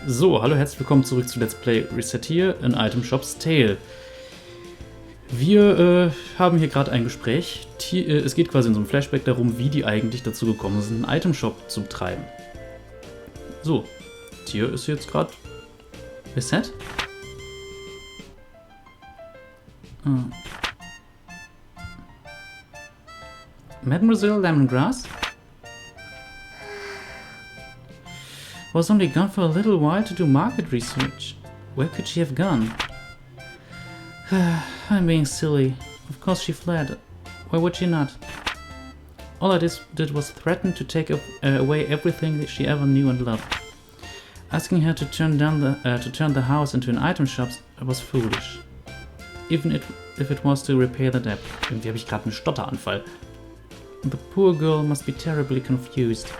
So, hallo, herzlich willkommen zurück zu Let's Play Recettear in Item Shop's Tale. Wir haben hier gerade ein Gespräch. Es geht quasi in so einem Flashback darum, wie die eigentlich dazu gekommen sind, einen Item Shop zu betreiben. So, Tier ist jetzt gerade reset. Mademoiselle Lemongrass was only gone for a little while to do market research. Where could she have gone? I'm being silly. Of course she fled. Why would she not? All I did was threaten to take away everything that she ever knew and loved. Asking her to turn the house into an item shop was foolish. Even if it was to repay the debt. Irgendwie habe ich gerade einen Stotteranfall. The poor girl must be terribly confused.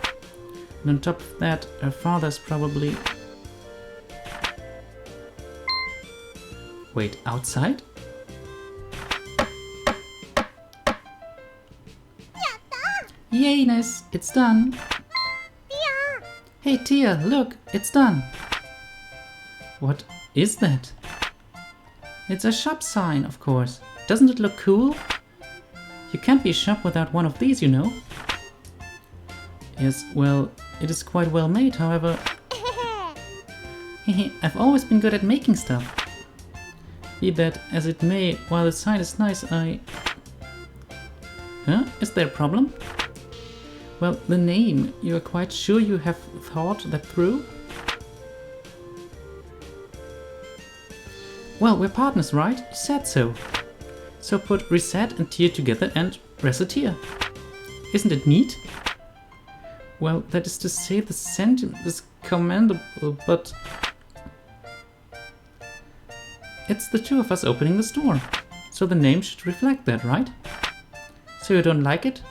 And on top of that, her father's probably... Wait, outside? Yay, Ness, it's done. Tia! Hey, Tia, look, it's done. What is that? It's a shop sign, of course. Doesn't it look cool? You can't be a shop without one of these, you know. Yes, well, it is quite well made, however. I've always been good at making stuff. Be that as it may, while the sign is nice, Huh? Is there a problem? Well, the name. You are quite sure you have thought that through? Well, we're partners, right? You said so. So put Reset and Tier together and Recettear. Isn't it neat? Well, that is to say, the sentiment is commendable, but... It's the two of us opening the store. So the name should reflect that, right? So you don't like it?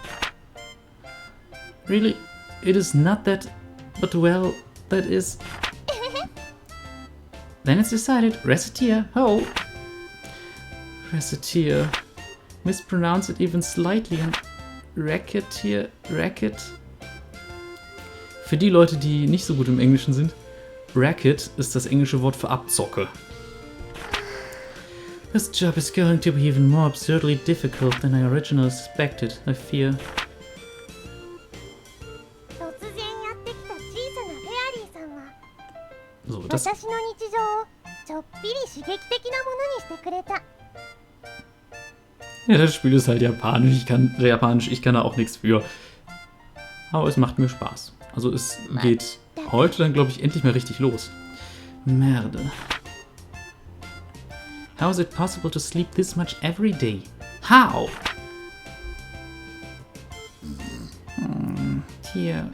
Really, it is not that, but well, that is... Then it's decided, Recettear, ho! Recettear. Mispronounce it even slightly and Recettear, Racket. Für die Leute, die nicht so gut im Englischen sind, Racket ist das englische Wort für Abzocke. This job is going to be even more absurdly difficult than I originally suspected, I fear. 突然やってきた小さなフェアリーさんは So, das... 私の日常をちょっぴり刺激的なものにしてくれた。 Ja, das Spiel ist halt japanisch, ich kann da auch nichts für. Aber es macht mir Spaß. Also es geht heute dann, glaube ich, endlich mal richtig los. Merde. How is it possible to sleep this much every day? How? Here.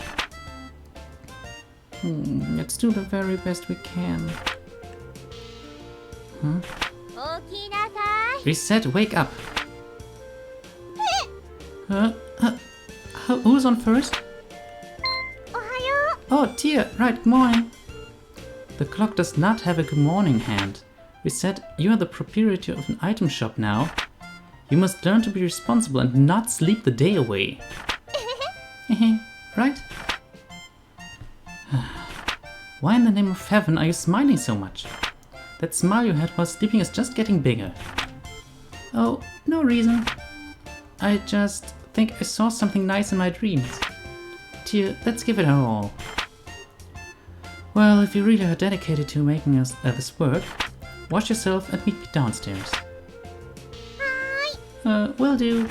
Let's do the very best we can. Huh? 起きなさい。 Reset, wake up. Who's on first? おはよ Oh, Tia, right, good morning. The clock does not have a good morning hand. Reset, you are the proprietor of an item shop now. You must learn to be responsible and not sleep the day away. Right? Why in the name of heaven are you smiling so much? That smile you had while sleeping is just getting bigger. Oh, no reason. I just think I saw something nice in my dreams. Tia, let's give it our all. Well, if you really are dedicated to making us this work, wash yourself and meet me downstairs. Will do.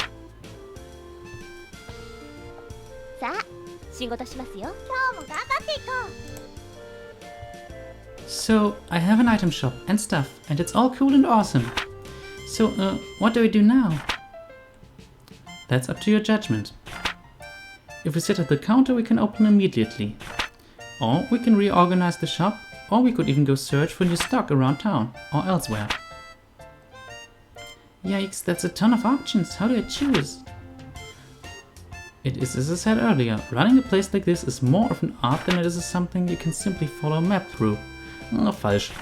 さあ、仕事しますよ。今日も頑張っていこう。 So, I have an item shop and stuff, and it's all cool and awesome. So, what do we do now? That's up to your judgment. If we sit at the counter, we can open immediately. Or we can reorganize the shop, or we could even go search for new stock around town, or elsewhere. Yikes, that's a ton of options. How do I choose? It is as I said earlier, running a place like this is more of an art than it is something you can simply follow a map through. Oh, falsch.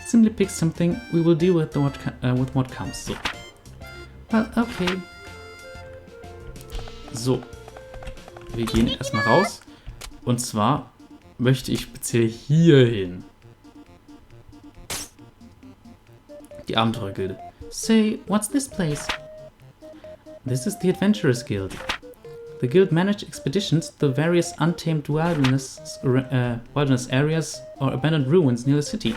Simply pick something, we will deal with what comes. So. Well, okay. So. Wir gehen erstmal raus. Und zwar möchte ich speziell hier hin. Die Abenteurergilde. Say, what's this place? This is the Adventurers Guild. The guild managed expeditions to the various untamed wilderness areas or abandoned ruins near the city.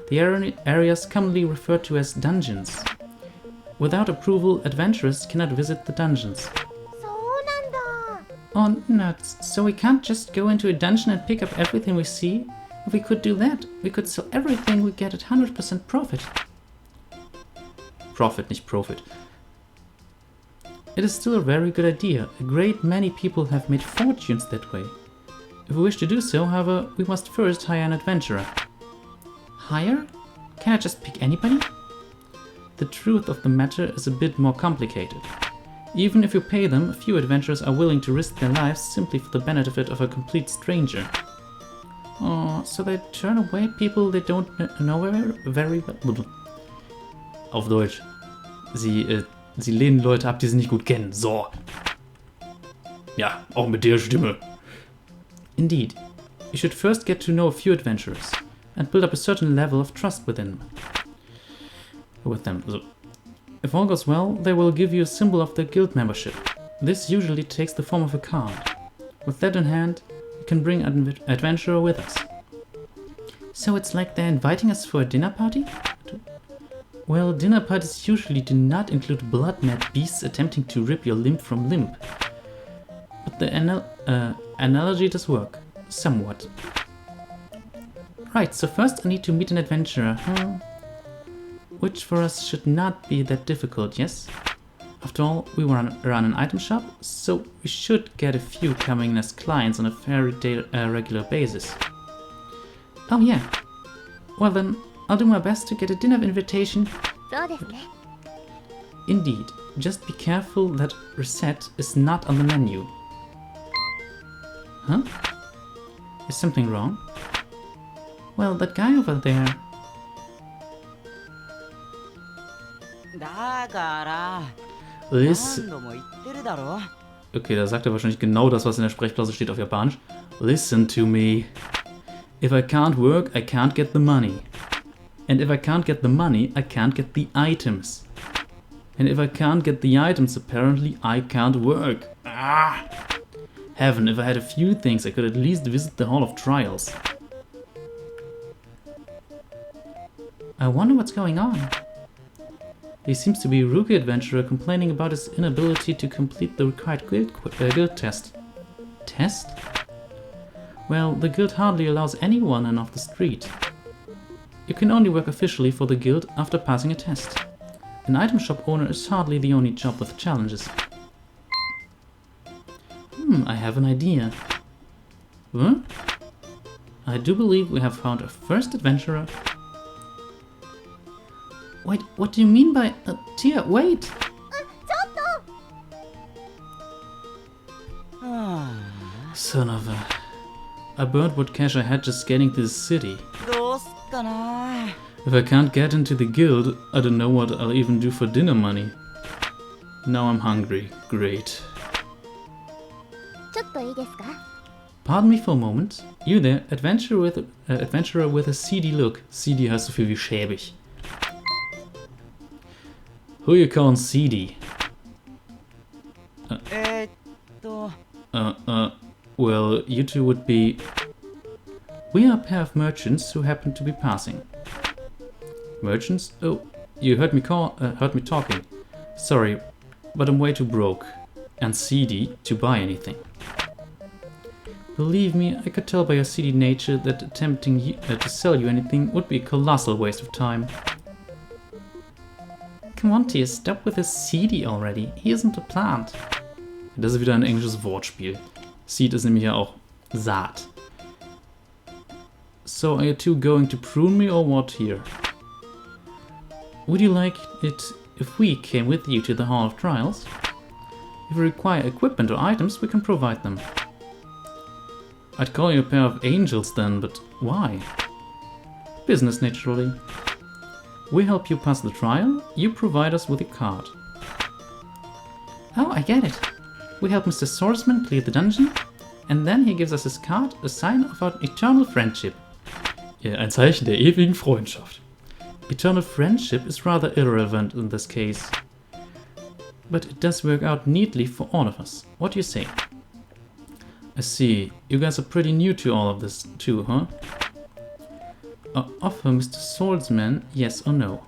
The areas commonly referred to as dungeons. Without approval, adventurers cannot visit the dungeons. そうなんだ。 Oh, nuts. So we can't just go into a dungeon and pick up everything we see? If we could do that, we could sell everything we get at 100% profit. Profit, nicht profit. It is still a very good idea. A great many people have made fortunes that way. If we wish to do so, however, we must first hire an adventurer. Hire? Can I just pick anybody? The truth of the matter is a bit more complicated. Even if you pay them, a few adventurers are willing to risk their lives simply for the benefit of a complete stranger. Oh, so they turn away people they don't know very well. Auf Deutsch. Sie lehnen Leute ab, die sie nicht gut kennen. So. Ja, auch mit der Stimme. Indeed. You should first get to know a few adventurers and build up a certain level of trust with them. So. If all goes well, they will give you a symbol of their guild membership. This usually takes the form of a card. With that in hand, you can bring an adventurer with us. So it's like they're inviting us for a dinner party? Well, dinner parties usually do not include blood-mad beasts attempting to rip your limb from limb. But the analogy does work. Somewhat. Right, so first I need to meet an adventurer, huh? Which for us should not be that difficult, yes? After all, we run an item shop, so we should get a few coming as clients on a fairly regular basis. Oh yeah. Well then, I'll do my best to get a dinner invitation. そうですね。 Indeed, just be careful that Recette is not on the menu. Huh? Is something wrong? Well, that guy over there. だから何 Listen. 度も言ってるだろ Okay, da sagt er wahrscheinlich genau das, was in der Sprechblase steht auf Japanisch. Listen to me. If I can't work, I can't get the money. And if I can't get the money, I can't get the items. And if I can't get the items, apparently I can't work. Ah! Heaven, if I had a few things, I could at least visit the Hall of Trials. I wonder what's going on. He seems to be a rookie adventurer complaining about his inability to complete the required guild test. Test? Well, the guild hardly allows anyone in off the street. You can only work officially for the guild after passing a test. An item shop owner is hardly the only job with challenges. I have an idea. Huh? I do believe we have found a first adventurer. Wait, what do you mean by... Tia, wait! ちょっと。 Son of a... I burned what cash I had just getting to the city. どうすっかな If I can't get into the guild, I don't know what I'll even do for dinner money. Now I'm hungry. Great. ちょっといいですか？ Pardon me for a moment. You there, adventurer with a seedy look. Seedy heißt so viel wie schäbig. Who you calling seedy? Well, you two would be... We are a pair of merchants who happen to be passing. Merchants? Oh, you heard me talking. Sorry, but I'm way too broke and seedy to buy anything. Believe me, I could tell by your seedy nature that attempting to sell you anything would be a colossal waste of time. Come on, Tia, stop with this seedy already. He isn't a plant. Das ist wieder ein englisches Wortspiel. Seed ist nämlich ja auch Saat. So are you two going to prune me or what here? Would you like it if we came with you to the Hall of Trials? If you require equipment or items, we can provide them. I'd call you a pair of angels then, but why? Business, naturally. We help you pass the trial, you provide us with a card. Oh, I get it. We help Mr. Swordsman clear the dungeon, And then he gives us his card, a sign of our eternal friendship. Ja, ein Zeichen der ewigen Freundschaft. Eternal friendship is rather irrelevant in this case. But it does work out neatly for all of us. What do you say? I see. You guys are pretty new to all of this too, huh? Offer Mr. Swordsman, yes or no?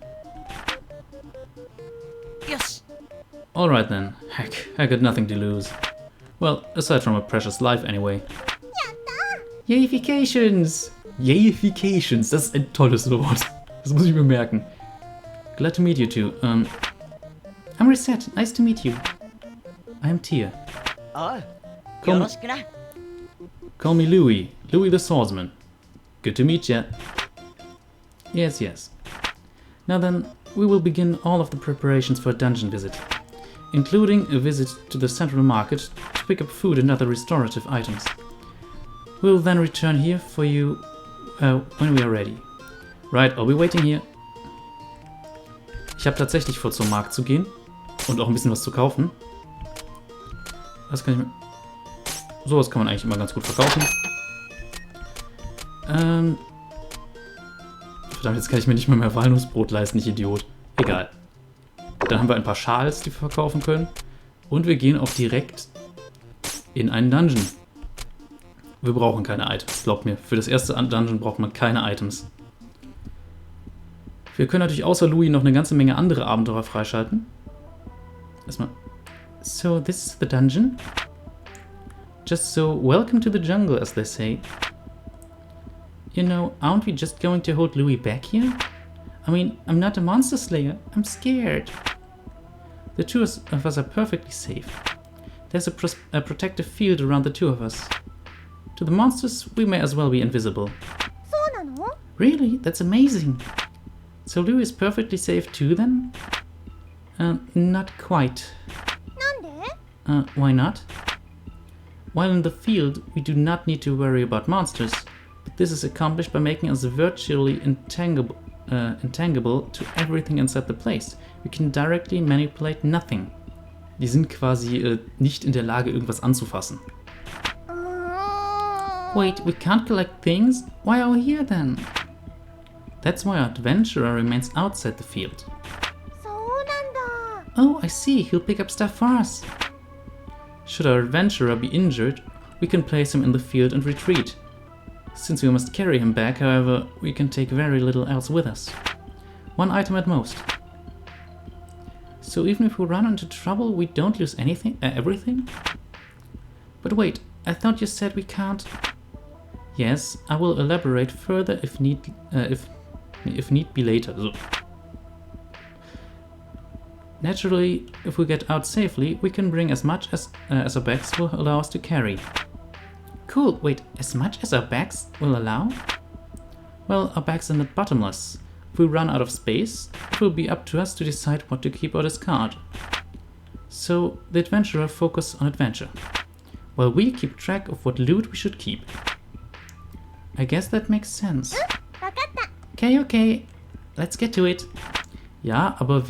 よし Alright then. Heck, I got nothing to lose. Well, aside from a precious life anyway. Yayifications! Yayifications, das ist ein tolles Wort. Das muss ich mir merken. Glad to meet you two. I'm Recette, nice to meet you. I'm Tear. おう Komm. よろしくな Call me Louie. Louie the Swordsman. Good to meet ya. Yes, yes. Now then, we will begin all of the preparations for a dungeon visit, including a visit to the central market to pick up food and other restorative items. We'll then return here for you when we are ready. Right, I'll be waiting here. Ich habe tatsächlich vor, zum Markt zu gehen und auch ein bisschen was zu kaufen. Was kann ich mir... Sowas kann man eigentlich immer ganz gut verkaufen. Verdammt, jetzt kann ich mir nicht mehr Walnussbrot leisten, ich Idiot. Egal. Dann haben wir ein paar Schals, die wir verkaufen können. Und wir gehen auch direkt in einen Dungeon. Wir brauchen keine Items, glaubt mir. Für das erste Dungeon braucht man keine Items. Wir können natürlich außer Louie noch eine ganze Menge andere Abenteuer freischalten. Erstmal. So, this is the dungeon. Just so, welcome to the jungle, as they say. You know, aren't we just going to hold Louie back here? I mean, I'm not a monster slayer. I'm scared. The two of us are perfectly safe. There's a protective field around the two of us. To the monsters, we may as well be invisible. そうなの？ Really? That's amazing. So Louie is perfectly safe too, then? Not quite. なんで？ Why not? While in the field, we do not need to worry about monsters, but this is accomplished by making us virtually intangible to everything inside the place. We can directly manipulate nothing. Die sind quasi nicht in der Lage, irgendwas anzufassen. Wait, we can't collect things? Why are we here then? That's why our adventurer remains outside the field. そうなんだ。 Oh, I see. He'll pick up stuff for us. Should our adventurer be injured, we can place him in the field and retreat. Since we must carry him back, however, we can take very little else with us. One item at most. So even if we run into trouble, we don't lose anything, everything? But wait, I thought you said we can't... Yes, I will elaborate further if need be later. So. Naturally, if we get out safely, we can bring as much as our bags will allow us to carry. Cool, wait, as much as our bags will allow? Well, our bags are not bottomless. If we run out of space, it will be up to us to decide what to keep or discard. So, the adventurer focuses on adventure, while we keep track of what loot we should keep. I guess that makes sense. わかった。 Okay, okay, let's get to it. Ja, aber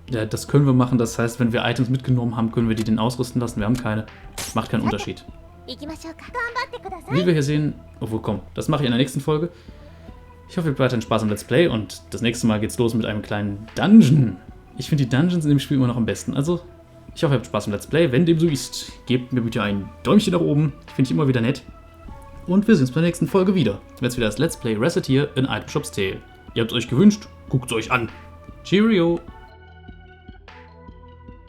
ja, das können wir machen. Das heißt, wenn wir Items mitgenommen haben, können wir die den ausrüsten lassen. Wir haben keine. Macht keinen Unterschied. 行きましょうか。頑張ってください。 Wie wir hier sehen, obwohl komm, das mache ich in der nächsten Folge. Ich hoffe, ihr habt weiterhin Spaß am Let's Play und das nächste Mal geht's los mit einem kleinen Dungeon. Ich finde die Dungeons in dem Spiel immer noch am besten. Also, ich hoffe, ihr habt Spaß am Let's Play. Wenn dem so ist, gebt mir bitte ein Däumchen nach oben. Finde ich immer wieder nett. Und wir sehen uns bei der nächsten Folge wieder. Jetzt wieder das Let's Play Recettear in Item Shop's Tale. Ihr habt es euch gewünscht, guckt es euch an. Cheerio!